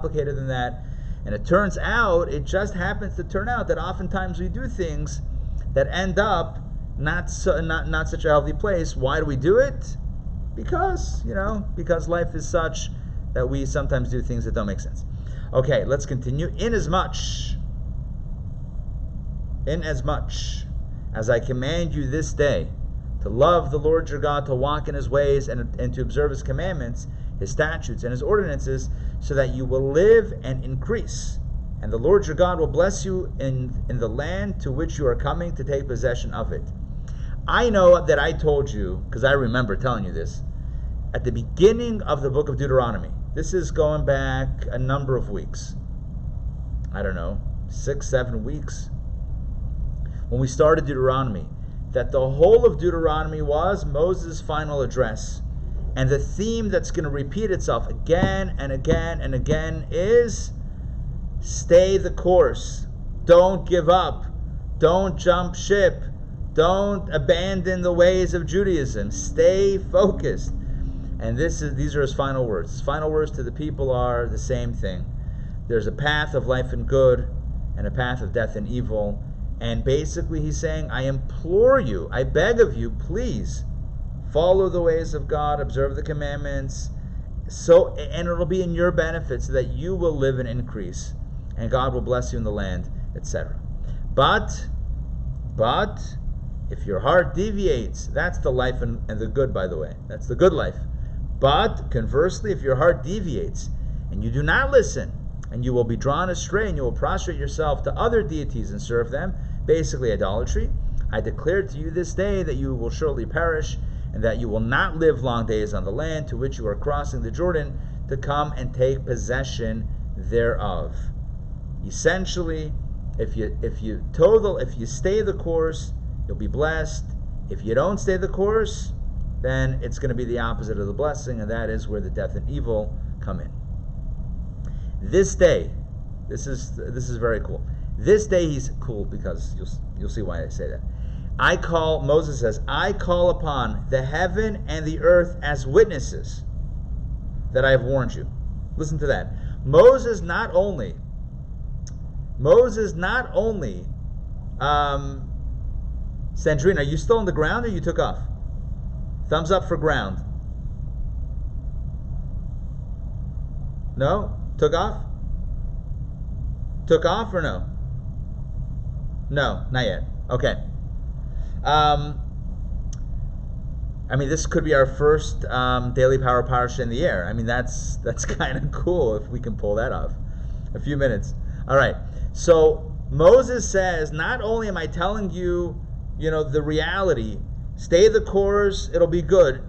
complicated than that. And it turns out, it just happens to turn out that oftentimes we do things that end up not such a healthy place. Why do we do it? Because life is such that we sometimes do things that don't make sense. Okay, let's continue. Inasmuch as I command you this day to love the Lord your God, to walk in his ways, and to observe his commandments, his statutes, and his ordinances, so that you will live and increase. And the Lord your God will bless you in the land to which you are coming to take possession of it. I know that I told you, because I remember telling you this, at the beginning of the book of Deuteronomy. This is going back a number of weeks. I don't know, 6-7 weeks. When we started Deuteronomy, that the whole of Deuteronomy was Moses' final address. And the theme that's going to repeat itself again and again and again is stay the course. Don't give up. Don't jump ship. Don't abandon the ways of Judaism. Stay focused. And these are his final words. His final words to the people are the same thing. There's a path of life and good and a path of death and evil. And basically he's saying, I implore you, I beg of you, please follow the ways of God, observe the commandments, and it'll be in your benefit so that you will live and increase, and God will bless you in the land, etc. But if your heart deviates, that's the life and the good, by the way. That's the good life. But conversely, if your heart deviates and you do not listen, and you will be drawn astray, and you will prostrate yourself to other deities and serve them, basically idolatry, I declare to you this day that you will surely perish, and that you will not live long days on the land to which you are crossing the Jordan to come and take possession thereof. Essentially, if you stay the course, you'll be blessed. If you don't stay the course, then it's going to be the opposite of the blessing, and that is where the death and evil come in. This day, this is very cool. This day he's cool because you'll see why I say that. Moses says, I call upon the heaven and the earth as witnesses that I have warned you. Listen to that. Moses not only Sandrine, are you still on the ground or you took off? Thumbs up for ground. No? Took off? Took off or no? No, not yet. Okay. This could be our first Daily Power Parsha in the air. That's kind of cool if we can pull that off. A few minutes. All right. So Moses says, not only am I telling you, the reality, stay the course, it'll be good.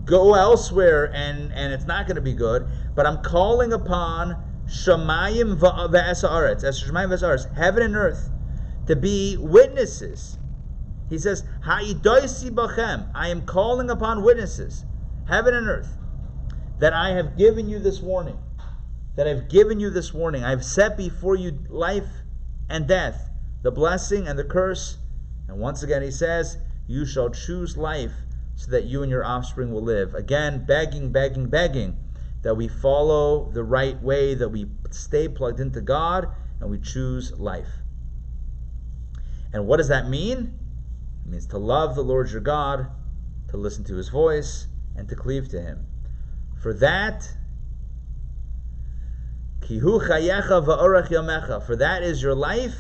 Go elsewhere and it's not going to be good, but I'm calling upon Shamayim v'Esaretz, heaven and earth, to be witnesses. He says, Ha'idoisi bachem, I am calling upon witnesses, heaven and earth, that I have given you this warning. I've set before you life and death, the blessing and the curse. And once again he says, you shall choose life so that you and your offspring will live. Again, begging that we follow the right way, that we stay plugged into God, and we choose life. And what does that mean? It means to love the Lord your God, to listen to his voice, and to cleave to him. For that, Kihu chayecha va'orach yamecha, for that is your life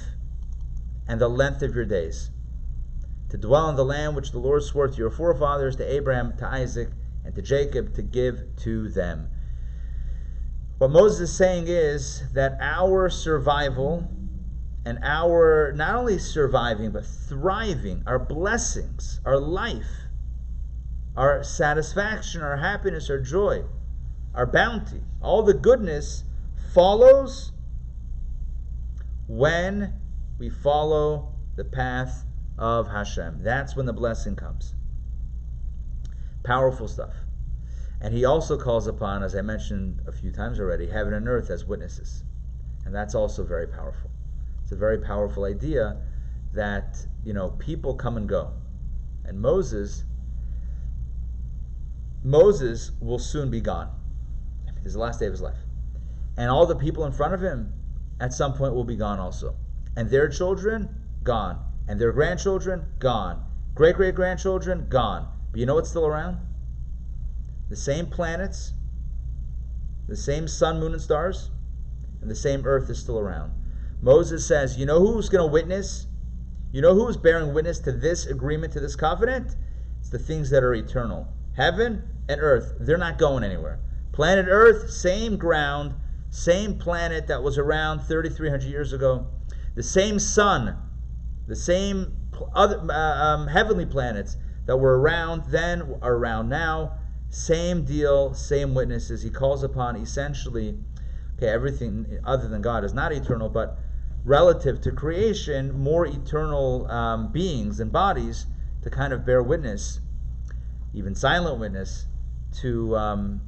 and the length of your days, to dwell in the land which the Lord swore to your forefathers, to Abraham, to Isaac, and to Jacob, to give to them. What Moses is saying is that our survival and our not only surviving but thriving, our blessings, our life, our satisfaction, our happiness, our joy, our bounty, all the goodness follows when we follow the path of Hashem. That's when the blessing comes. Powerful stuff. And he also calls upon, as I mentioned a few times already, heaven and earth as witnesses. And that's also very powerful. It's a very powerful idea that, people come and go. And Moses will soon be gone. This is the last day of his life. And all the people in front of him at some point will be gone also. And their children, gone. And their grandchildren, gone. Great-great-grandchildren, gone. But you know what's still around? The same planets, the same sun, moon, and stars, and the same earth is still around. Moses says, you know who's going to witness? You know who's bearing witness to this agreement, to this covenant? It's the things that are eternal. Heaven and earth, they're not going anywhere. Planet Earth, same ground, same planet that was around 3,300 years ago. The same sun, the same other heavenly planets that were around then are around now. Same deal, same witnesses. He calls upon essentially, everything other than God is not eternal, but relative to creation, more eternal beings and bodies to kind of bear witness, even silent witness, to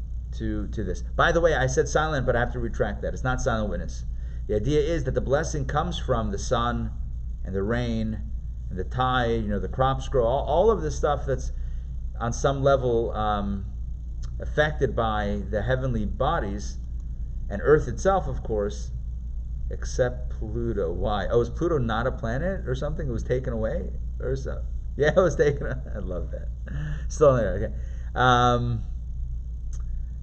this. By the way, I said silent, but I have to retract that. It's not silent witness. The idea is that the blessing comes from the sun and the rain and the tide, the crops grow, all of this stuff that's on some level affected by the heavenly bodies and Earth itself, of course, except Pluto. Why? Oh, is Pluto not a planet or something? It was taken away? Or so? Yeah, it was taken away. I love that. Still there, okay.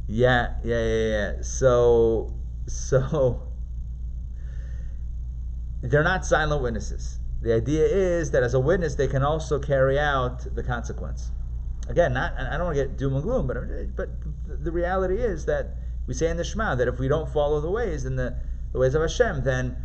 Yeah. So they're not silent witnesses. The idea is that as a witness, they can also carry out the consequence. Again, I don't want to get doom and gloom, but the reality is that we say in the Shema that if we don't follow the ways in the ways of Hashem, then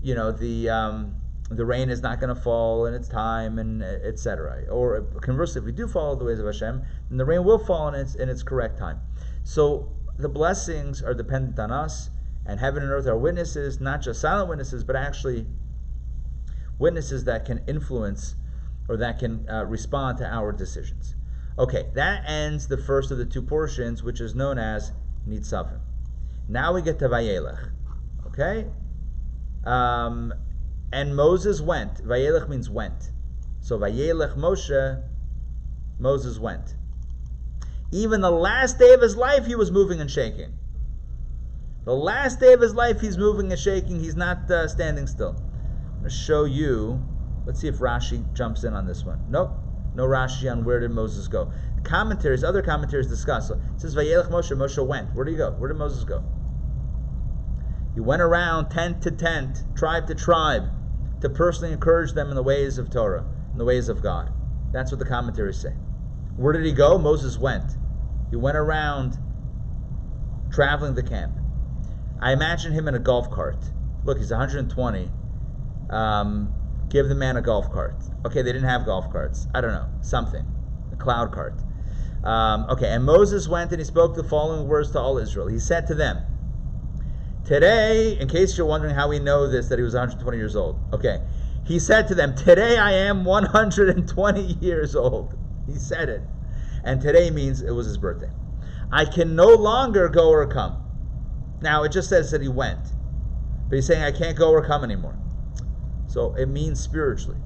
the rain is not going to fall in its time, and etc. Or conversely, if we do follow the ways of Hashem, then the rain will fall in its correct time. So the blessings are dependent on us, and heaven and earth are witnesses, not just silent witnesses, but actually witnesses that can influence or that can respond to our decisions. Okay, that ends the first of the two portions, which is known as Nitzavim. Now we get to Vayelech. Okay? And Moses went. Vayelech means went. So Vayelech Moshe, Moses went. Even the last day of his life, he was moving and shaking. The last day of his life, he's moving and shaking. He's not standing still. I'm going to show you. Let's see if Rashi jumps in on this one. Nope. No Rashi on where did Moses go. Other commentaries discuss. So it says Vayelech Moshe. Moshe went. Where did he go? Where did Moses go? He went around tent to tent, tribe to tribe, to personally encourage them in the ways of Torah, in the ways of God. That's what the commentaries say. Where did he go? Moses went. He went around traveling the camp. I imagine him in a golf cart. Look, he's 120. Give the man a golf cart. Okay, they didn't have golf carts. I don't know. Something. A cloud cart. And Moses went and he spoke the following words to all Israel. He said to them, today, in case you're wondering how we know this, that he was 120 years old. Okay. He said to them, today I am 120 years old. He said it. And today means it was his birthday. I can no longer go or come. Now, it just says that he went. But he's saying, I can't go or come anymore. So it means spiritually.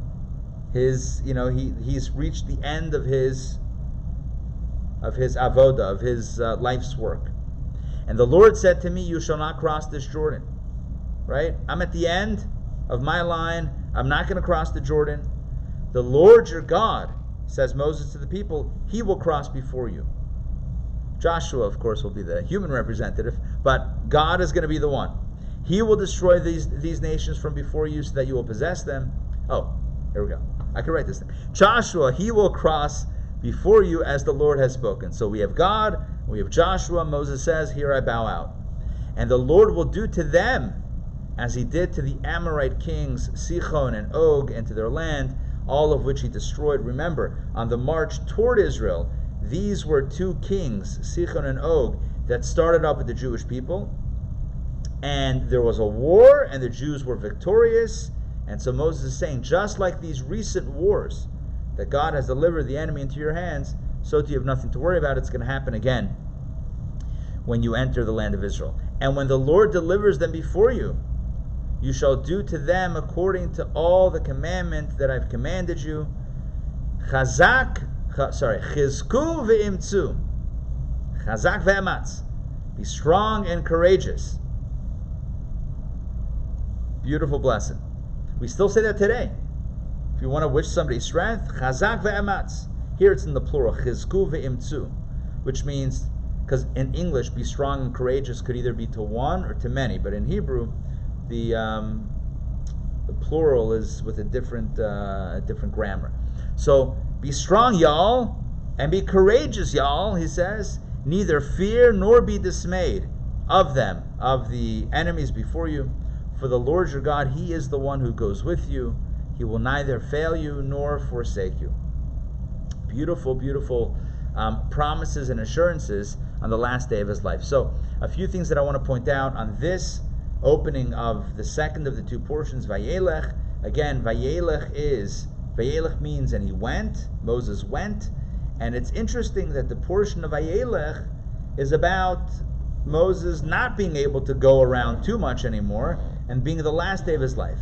He's reached the end of his avoda, of his life's work. And the Lord said to me, you shall not cross this Jordan. Right? I'm at the end of my line. I'm not going to cross the Jordan. The Lord your God, says Moses to the people, he will cross before you. Joshua, of course, will be the human representative, but God is going to be the one. He will destroy these nations from before you so that you will possess them. Oh, here we go. I can write this thing. Joshua, he will cross before you as the Lord has spoken. So we have God, we have Joshua. Moses says, here I bow out. And the Lord will do to them as he did to the Amorite kings, Sichon and Og, and to their land, all of which he destroyed. Remember, on the march toward Israel, these were two kings, Sichon and Og, that started up with the Jewish people. And there was a war, and the Jews were victorious. And so Moses is saying, just like these recent wars, that God has delivered the enemy into your hands, so you have nothing to worry about. It's going to happen again when you enter the land of Israel. And when the Lord delivers them before you, you shall do to them according to all the commandment that I've commanded you. Chizku ve'imtzu. Chazak ve'ematz. Be strong and courageous. Beautiful blessing. We still say that today. If you want to wish somebody strength, chazak ve'ematz. Here it's in the plural, chizku ve'imtzu, which means, because in English, be strong and courageous could either be to one or to many, but in Hebrew, the plural is with a different grammar. So be strong, y'all, and be courageous, y'all. He says, neither fear nor be dismayed of them, of the enemies before you. For the Lord your God, He is the one who goes with you. He will neither fail you nor forsake you. Beautiful, beautiful promises and assurances on the last day of his life. So, a few things that I want to point out on this opening of the second of the two portions, Vayelech. Again, Vayelech means, and he went, Moses went. And it's interesting that the portion of Vayelech is about Moses not being able to go around too much anymore and being the last day of his life.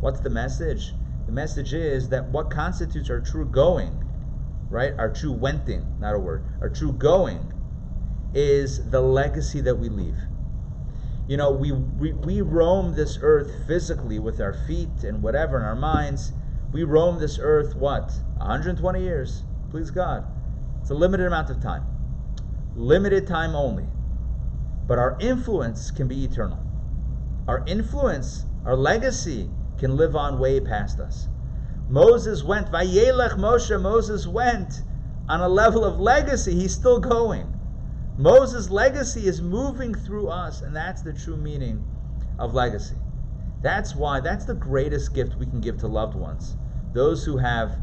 What's the message? The message is that what constitutes our true going, right? Our true wenting, not a word. Our true going is the legacy that we leave. You know, we roam this earth physically with our feet and whatever in our minds. We roam this earth, what? 120 years. Please God. It's a limited amount of time. Limited time only. But our influence can be eternal. Our influence, our legacy can live on way past us. Moses went, Vayelech Moshe, Moses went on a level of legacy. He's still going. Moses' legacy is moving through us, and that's the true meaning of legacy. That's why, that's the greatest gift we can give to loved ones. Those who have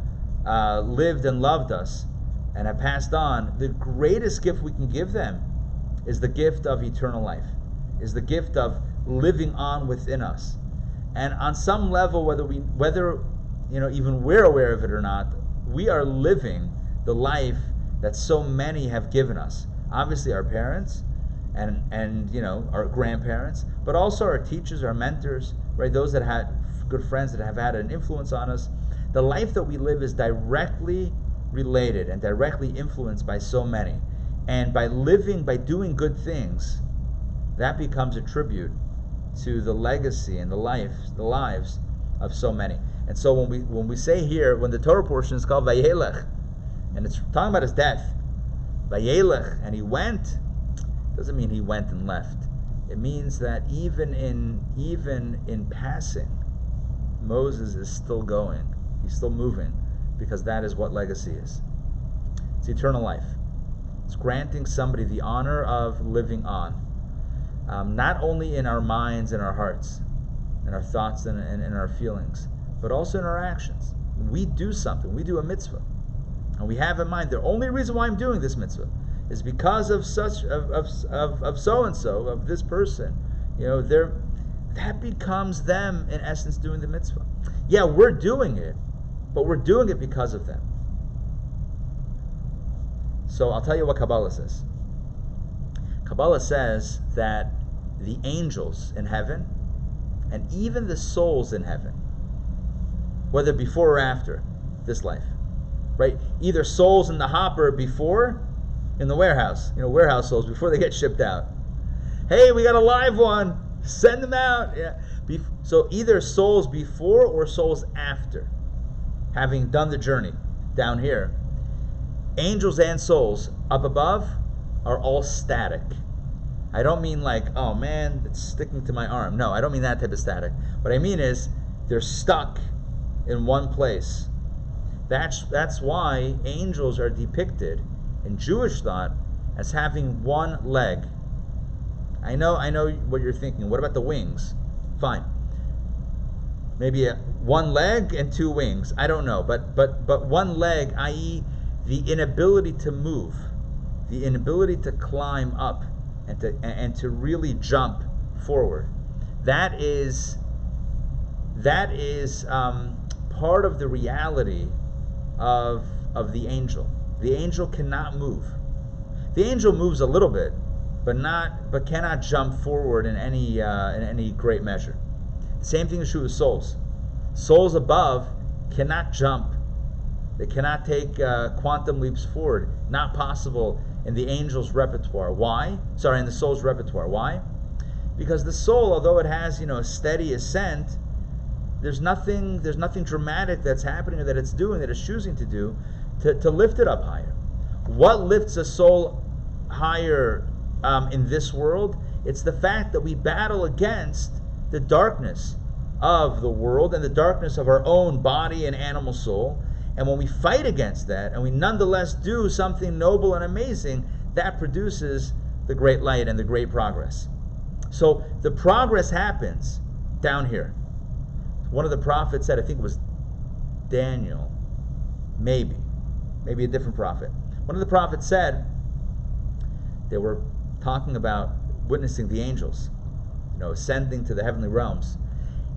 lived and loved us and have passed on, the greatest gift we can give them is the gift of eternal life, is the gift of living on within us. And on some level, whether even we're aware of it or not, we are living the life that so many have given us. Obviously our parents and our grandparents, but also our teachers, our mentors, right? Those that had good friends that have had an influence on us. The life that we live is directly related and directly influenced by so many. And by doing good things, that becomes a tribute to the legacy and the lives of so many. And so when we say here, when the Torah portion is called Vayelech, and it's talking about his death, Vayelech, and he went, doesn't mean he went and left. It means that even in passing, Moses is still going. He's still moving, because that is what legacy is. It's eternal life. It's granting somebody the honor of living on. Not only in our minds and our hearts, and our thoughts and our feelings, but also in our actions. We do something, we do a mitzvah, and we have in mind the only reason why I'm doing this mitzvah is because of such of so and so, of this person. That becomes them in essence doing the mitzvah. Yeah, we're doing it, but we're doing it because of them. So I'll tell you what Kabbalah says. Kabbalah says that the angels in heaven and even the souls in heaven, whether before or after this life, right? Either souls in the hopper before, in the warehouse, warehouse souls before they get shipped out. Hey, we got a live one. Send them out. Yeah. So either souls before or souls after, having done the journey down here. Angels and souls up above are all static. I don't mean like, oh man, it's sticking to my arm. No, I don't mean that type of static. What I mean is they're stuck in one place. That's why angels are depicted in Jewish thought as having one leg. I know what you're thinking. What about the wings? Fine. Maybe one leg and two wings. I don't know. But one leg, i.e. the inability to move, the inability to climb up and to really jump forward. That is part of the reality of the angel. The angel cannot move. The angel moves a little bit, but cannot jump forward in any great measure. The same thing is true with souls. Souls above cannot jump. They cannot take quantum leaps forward. Not possible in the angel's repertoire. Why? Sorry, in the soul's repertoire. Why? Because the soul, although it has, a steady ascent, there's nothing dramatic that's happening or that it's doing, that it's choosing to do, to lift it up higher. What lifts a soul higher in this world? It's the fact that we battle against the darkness of the world and the darkness of our own body and animal soul. And when we fight against that, and we nonetheless do something noble and amazing, that produces the great light and the great progress. So the progress happens down here. One of the prophets said, I think it was Daniel, maybe a different prophet. One of the prophets said, they were talking about witnessing the angels, ascending to the heavenly realms.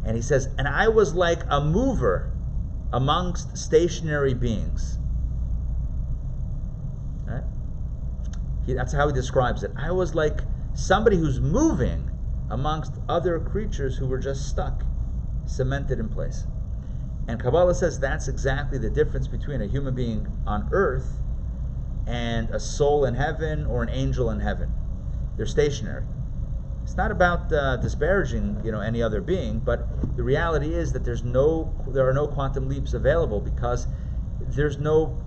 And he says, and I was like a mover amongst stationary beings. Right? That's how he describes it. I was like somebody who's moving amongst other creatures who were just stuck, cemented in place. And Kabbalah says that's exactly the difference between a human being on earth and a soul in heaven or an angel in heaven. They're stationary. It's not about disparaging, any other being, but the reality is that there are no quantum leaps available because there's no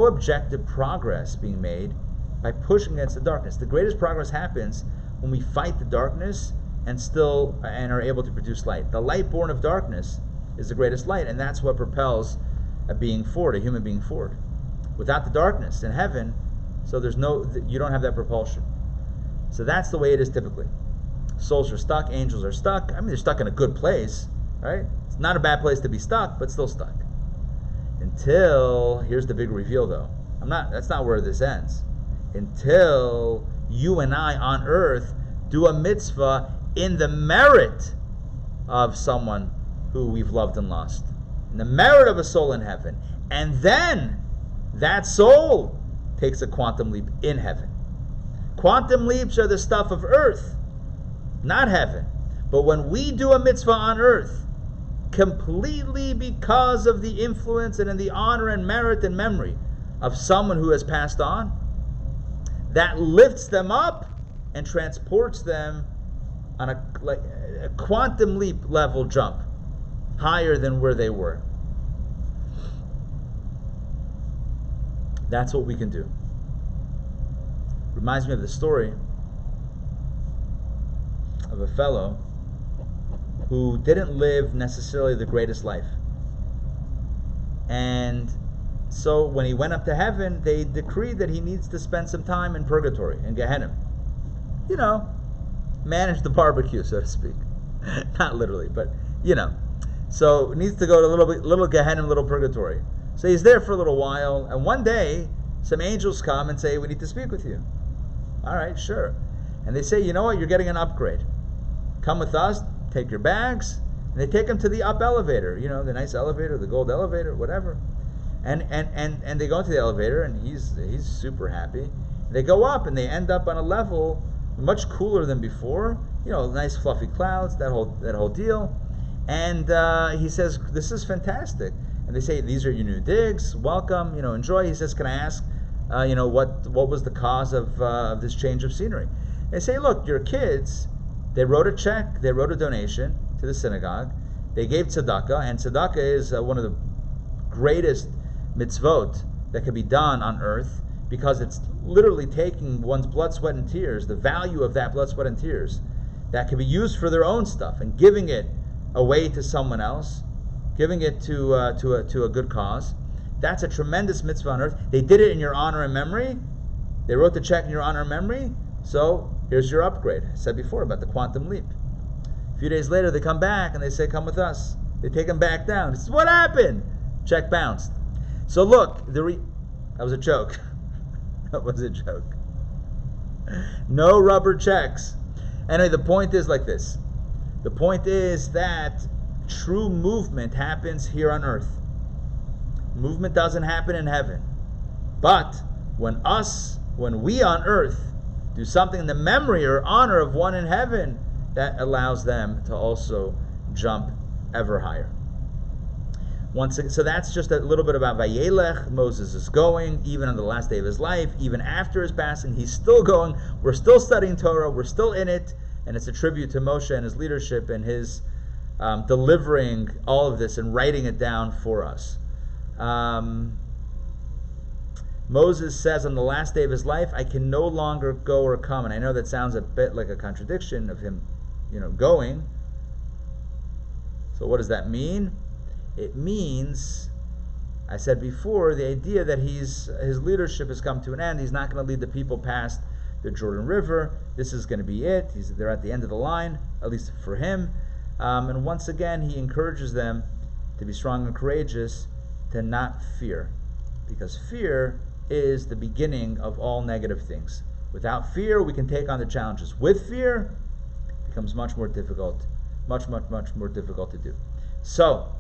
objective progress being made by pushing against the darkness. The greatest progress happens when we fight the darkness and are able to produce light. The light born of darkness is the greatest light, and that's what propels a human being forward. Without the darkness in heaven, so you don't have that propulsion. So that's the way it is typically. Souls are stuck, angels are stuck. They're stuck in a good place, right? It's not a bad place to be stuck, but still stuck. Until, here's the big reveal though. That's not where this ends. Until you and I on earth do a mitzvah in the merit of someone who we've loved and lost. In the merit of a soul in heaven. And then that soul takes a quantum leap in heaven. Quantum leaps are the stuff of earth, not heaven. But when we do a mitzvah on earth, completely because of the influence and in the honor and merit and memory of someone who has passed on, that lifts them up and transports them on a quantum leap level jump, higher than where they were. That's what we can do. Reminds me of the story of a fellow who didn't live necessarily the greatest life. And so when he went up to heaven, they decreed that he needs to spend some time in purgatory, in Gehenna. Manage the barbecue, so to speak. Not literally, but So he needs to go to little Gehenna, little purgatory. So he's there for a little while, and one day some angels come and say, we need to speak with you. All right, sure. And they say, you know what, you're getting an upgrade. Come with us, take your bags. And they take him to the up elevator, the nice elevator, the gold elevator, whatever. And they go into the elevator, and he's super happy. They go up, and they end up on a level much cooler than before. Nice fluffy clouds, that whole deal. And he says, this is fantastic. And they say, these are your new digs, welcome, enjoy. He says, can I ask, what was the cause of this change of scenery? They say, look, your kids, they wrote a check, they wrote a donation to the synagogue, they gave tzedakah, and tzedakah is one of the greatest mitzvot that can be done on earth, because it's literally taking one's blood, sweat, and tears, the value of that blood, sweat, and tears, that can be used for their own stuff, and giving it away to someone else, giving it to a good cause. That's a tremendous mitzvah on earth. They did it in your honor and memory. They wrote the check in your honor and memory. So here's your upgrade. I said before about the quantum leap. A few days later, they come back and they say, come with us. They take him back down. He says, what happened? Check bounced. So look, that was a joke. That was a joke. No rubber checks. Anyway, the point is like this. The point is that true movement happens here on earth. Movement doesn't happen in heaven. But when we on earth do something in the memory or honor of one in heaven, that allows them to also jump ever higher. So that's just a little bit about Vayelech. Moses is going, even on the last day of his life, even after his passing, he's still going. We're still studying Torah, we're still in it, and it's a tribute to Moshe and his leadership and his delivering all of this and writing it down for us. Moses says on the last day of his life, I can no longer go or come. And I know that sounds a bit like a contradiction of him, going. So what does that mean? It means, I said before, the idea that his leadership has come to an end. He's not going to lead the people past the Jordan River. This is going to be it. They're at the end of the line, at least for him. And once again, he encourages them to be strong and courageous, to not fear. Because fear is the beginning of all negative things. Without fear, we can take on the challenges. With fear, it becomes much more difficult. Much more difficult to do. So,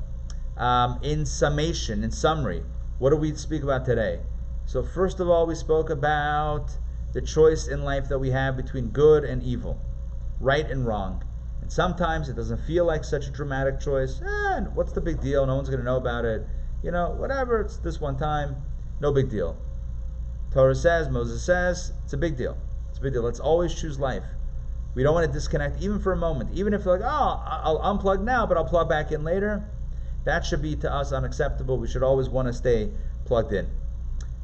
in summary, what do we speak about today? So first of all, we spoke about the choice in life that we have between good and evil, right and wrong. And sometimes it doesn't feel like such a dramatic choice. What's the big deal? No one's going to know about it. Whatever, it's this one time, no big deal. Torah says, Moses says, it's a big deal. It's a big deal. Let's always choose life. We don't want to disconnect even for a moment. Even if you're like, I'll unplug now, but I'll plug back in later. That should be to us unacceptable. We should always want to stay plugged in.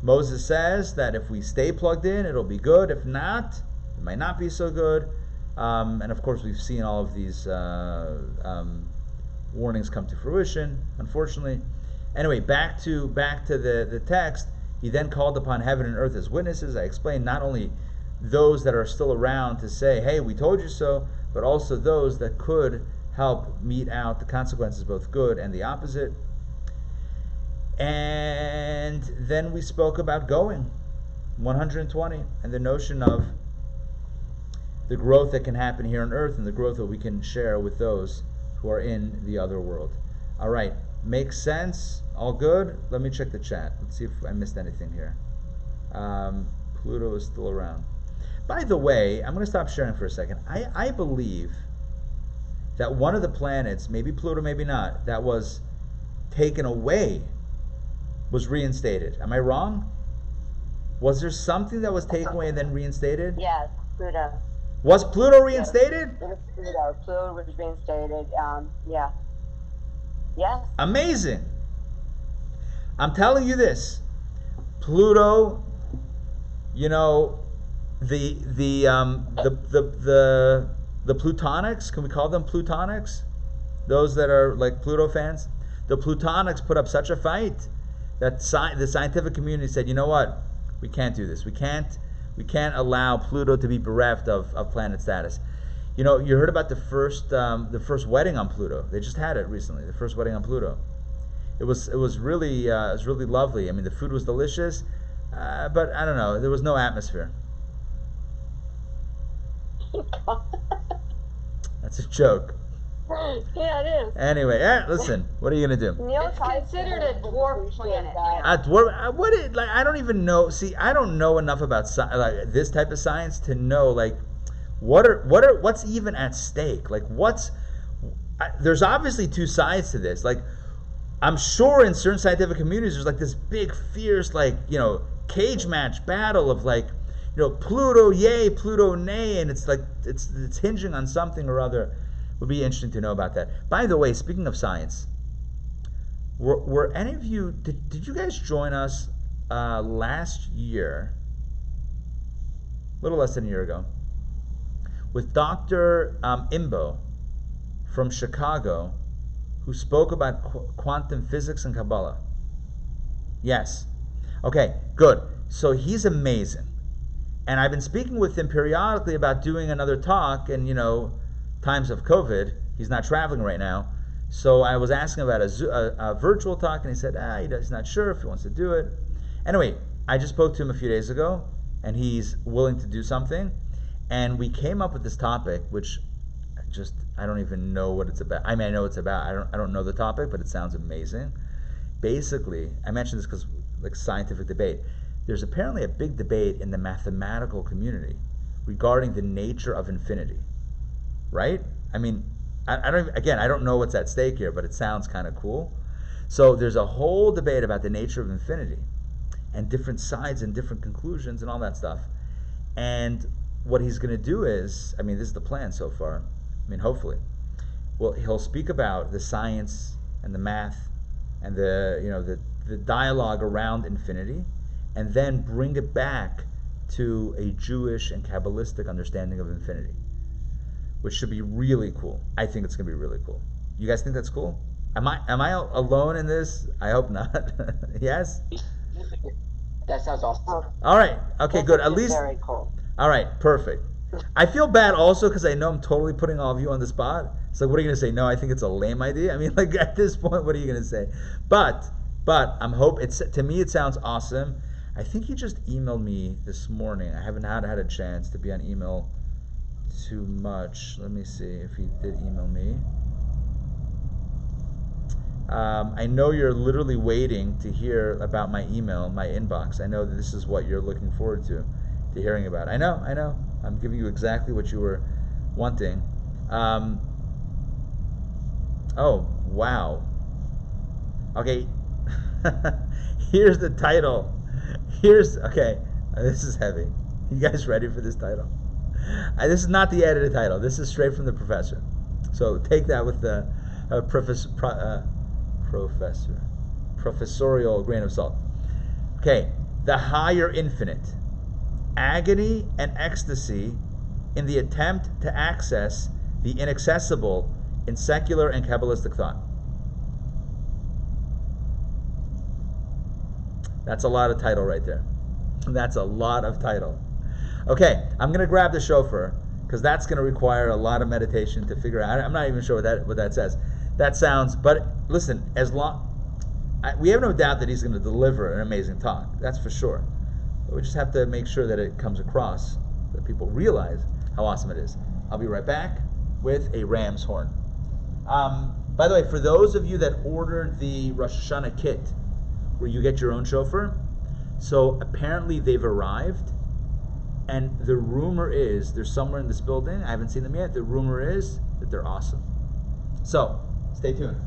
Moses says that if we stay plugged in, it'll be good. If not, it might not be so good. And of course, we've seen all of these warnings come to fruition, unfortunately. Anyway, back to the text. He then called upon heaven and earth as witnesses. I explained not only those that are still around to say, hey, we told you so, but also those that could help mete out the consequences, both good and the opposite. And then we spoke about going, 120, and the notion of the growth that can happen here on earth and the growth that we can share with those who are in the other world. All right, makes sense? All good? Let me check the chat. Let's see if I missed anything here. Pluto is still around. By the way, I'm going to stop sharing for a second. I believe that one of the planets, maybe Pluto, maybe not, that was taken away was reinstated. Am I wrong? Was there something that was taken away and then reinstated? Yes, Pluto. Was Pluto reinstated? Yes, Pluto. Pluto was reinstated. Yeah. Yes. Amazing. I'm telling you this. Pluto, the Plutonics, can we call them Plutonics? Those that are like Pluto fans? The Plutonics put up such a fight that the scientific community said, you know what? We can't do this. We can't allow Pluto to be bereft of planet status. You heard about the first wedding on Pluto. They just had it recently. The first wedding on Pluto. It was really lovely. I mean, the food was delicious, but I don't know. There was no atmosphere. That's a joke. Yeah, it is. Anyway, listen. What are you gonna do? It's considered a dwarf planet. A dwarf? I don't even know. See, I don't know enough about this type of science to know what's even at stake. There's obviously two sides to this. I'm sure in certain scientific communities there's this big, fierce, cage match battle of Pluto yay, Pluto nay, and it's hinging on something or other. Would be interesting to know about that. By the way, speaking of science, were any of you, did you guys join us last year, a little less than a year ago, with Dr. Imbo from Chicago, who spoke about quantum physics and Kabbalah? Yes. Okay, good. So he's amazing. And I've been speaking with him periodically about doing another talk, and times of COVID, he's not traveling right now. So I was asking about a virtual talk, and he said, he's not sure if he wants to do it. Anyway, I just spoke to him a few days ago, and he's willing to do something. And we came up with this topic, which I don't even know what it's about. I mean, I know it's about. I don't know the topic, but it sounds amazing. Basically, I mentioned this because scientific debate. There's apparently a big debate in the mathematical community regarding the nature of infinity. Right? I mean, I don't know what's at stake here, but it sounds kind of cool. So there's a whole debate about the nature of infinity and different sides and different conclusions and all that stuff. And what he's going to do is, I mean, this is the plan so far. I mean, hopefully. Well, he'll speak about the science and the math and the dialogue around infinity, and then bring it back to a Jewish and Kabbalistic understanding of infinity, which should be really cool. I think it's going to be really cool. You guys think that's cool? Am I alone in this? I hope not. Yes? That sounds awesome. All right. Okay, good. At least. Very cool. All right, perfect. I feel bad also because I know I'm totally putting all of you on the spot. So what are you going to say? No, I think it's a lame idea. I mean, like at this point, what are you going to say? But I'm to me it sounds awesome. I think he just emailed me this morning. I haven't had a chance to be on email too much. Let me see if he did email me. I know you're literally waiting to hear about my email, my inbox. I know that this is what you're looking forward to hearing about. I know. I'm giving you exactly what you were wanting. Oh, wow. Okay. Here's the title. Okay. This is heavy. You guys ready for this title? This is not the edited title. This is straight from the professor. So take that with the professorial grain of salt. Okay. The higher infinite. Agony and ecstasy in the attempt to access the inaccessible in secular and Kabbalistic thought. That's a lot of title right there. That's a lot of title. Okay, I'm going to grab the shofar because that's going to require a lot of meditation to figure out. I'm not even sure what that says. That sounds, but listen, we have no doubt that he's going to deliver an amazing talk. That's for sure. But we just have to make sure that it comes across, that people realize how awesome it is. I'll be right back with a ram's horn. By the way, for those of you that ordered the Rosh Hashanah kit, where you get your own shofar, so apparently they've arrived, and the rumor is, they're somewhere in this building, I haven't seen them yet, the rumor is that they're awesome. So, stay tuned.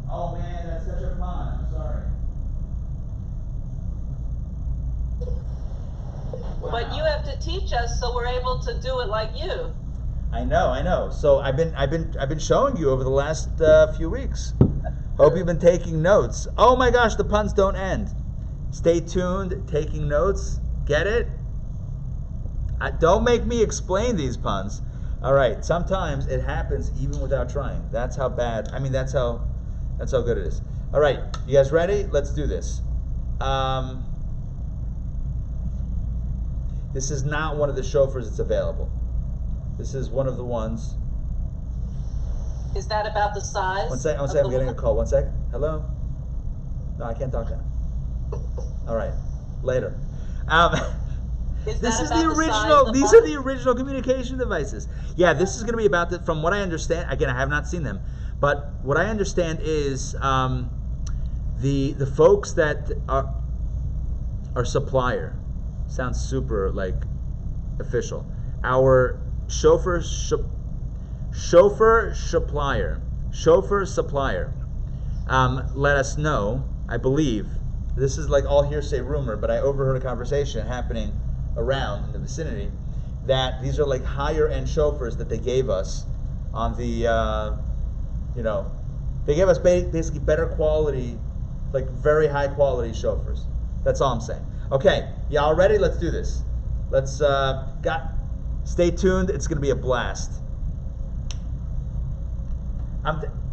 Oh man, that's such a pun, I'm sorry. Wow. But you have to teach us so we're able to do it like you. I know. So I've been showing you over the last few weeks. Hope you've been taking notes. Oh my gosh, the puns don't end. Stay tuned, taking notes. Get it? Don't make me explain these puns. All right. Sometimes it happens even without trying. That's how bad. I mean, that's how good it is. All right. You guys ready? Let's do this. This is not one of the shofars that's available. This is one of the ones. Is that about the size? One sec, I'm getting a call. 1 sec. Hello? No, I can't talk now. All right. Later. This is the original. These are the original communication devices. Yeah, this is going to be about from what I understand. Again, I have not seen them, but what I understand is the folks that are supplier. Sounds super like official. Our chauffeur supplier let us know, I believe, this is like all hearsay rumor, but I overheard a conversation happening around in the vicinity, that these are like higher end chauffeurs that they gave us on the, they gave us basically better quality, like very high quality chauffeurs. That's all I'm saying. Okay, y'all ready? Let's do this. Let's, stay tuned. It's going to be a blast.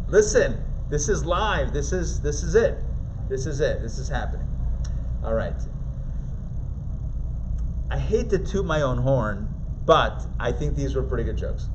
Listen, this is live. This is it. This is happening. All right. I hate to toot my own horn, but I think these were pretty good jokes.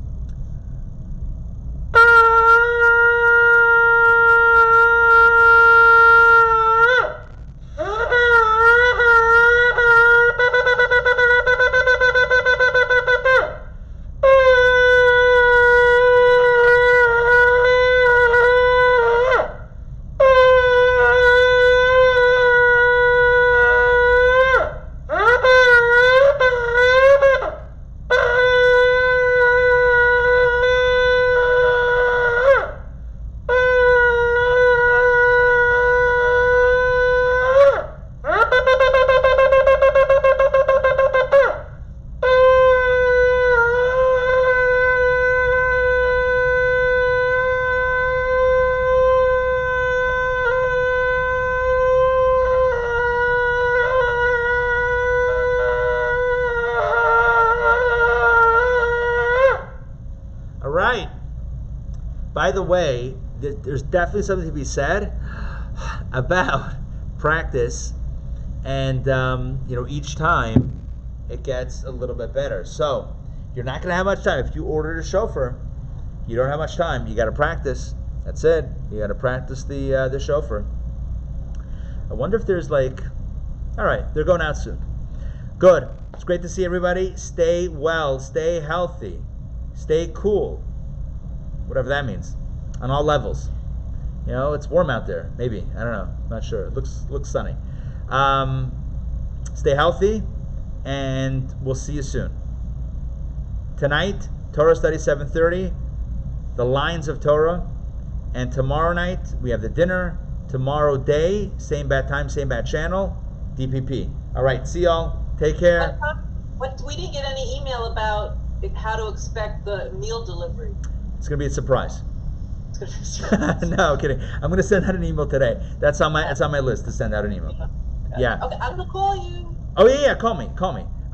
by the way, there's definitely something to be said about practice, and each time it gets a little bit better. So you're not going to have much time. If you ordered a shofar, you don't have much time. You got to practice. That's it. You got to practice the shofar. I wonder if there's all right, they're going out soon. Good. It's great to see everybody. Stay well, stay healthy, stay cool, whatever that means, on all levels. It's warm out there. Maybe, I don't know. Not sure. It looks sunny. Stay healthy, and we'll see you soon. Tonight, Torah study 7:30, the lines of Torah, and tomorrow night we have the dinner. Tomorrow day, same bad time, same bad channel, DPP. All right, see y'all. Take care. We didn't get any email about how to expect the meal delivery. It's gonna be a surprise. It's gonna be a surprise. No kidding. I'm gonna send out an email today. It's on my list to send out an email. Yeah. Okay, I'm gonna call you. Oh yeah. Call me.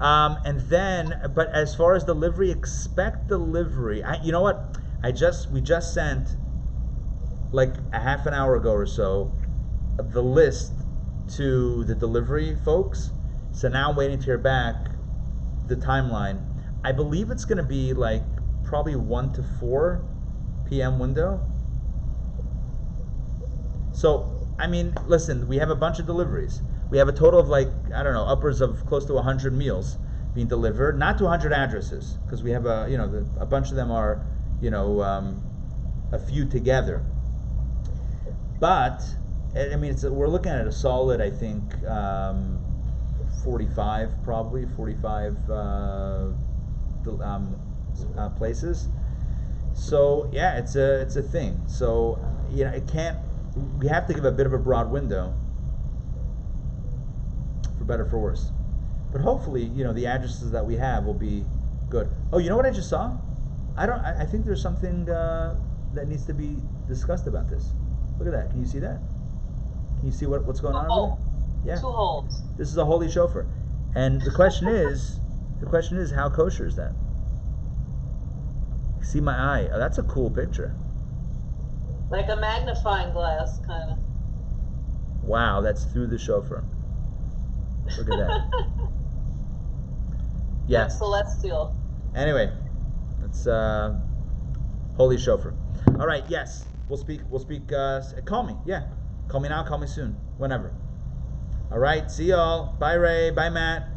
And then, but as far as delivery, expect delivery. You know what? We just sent like a half an hour ago or so the list to the delivery folks. So now I'm waiting to hear back the timeline. I believe it's going to be like probably 1 to 4 p.m. window. So, I mean, listen, we have a bunch of deliveries. We have a total of upwards of close to 100 meals being delivered, not to 100 addresses, because we have a bunch of them are, a few together. But, I mean, we're looking at a solid, I think, 45 places. So yeah, it's a thing. So we have to give a bit of a broad window, for better for worse. But hopefully, the addresses that we have will be good. Oh, you know what I just saw? I think there's something that needs to be discussed about this. Look at that. Can you see that? Can you see what's going on over there? Yeah. 2 holes. This is a holy shofar. And the question is, how kosher is that? See my eye. Oh, that's a cool picture. Like a magnifying glass, kind of. Wow, that's through the shofar. Look at that. Yeah. That's celestial. Anyway, it's holy shofar. All right. Yes, we'll speak. Call me. Yeah, call me now. Call me soon. Whenever. All right. See y'all. Bye, Ray. Bye, Matt.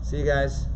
See you guys.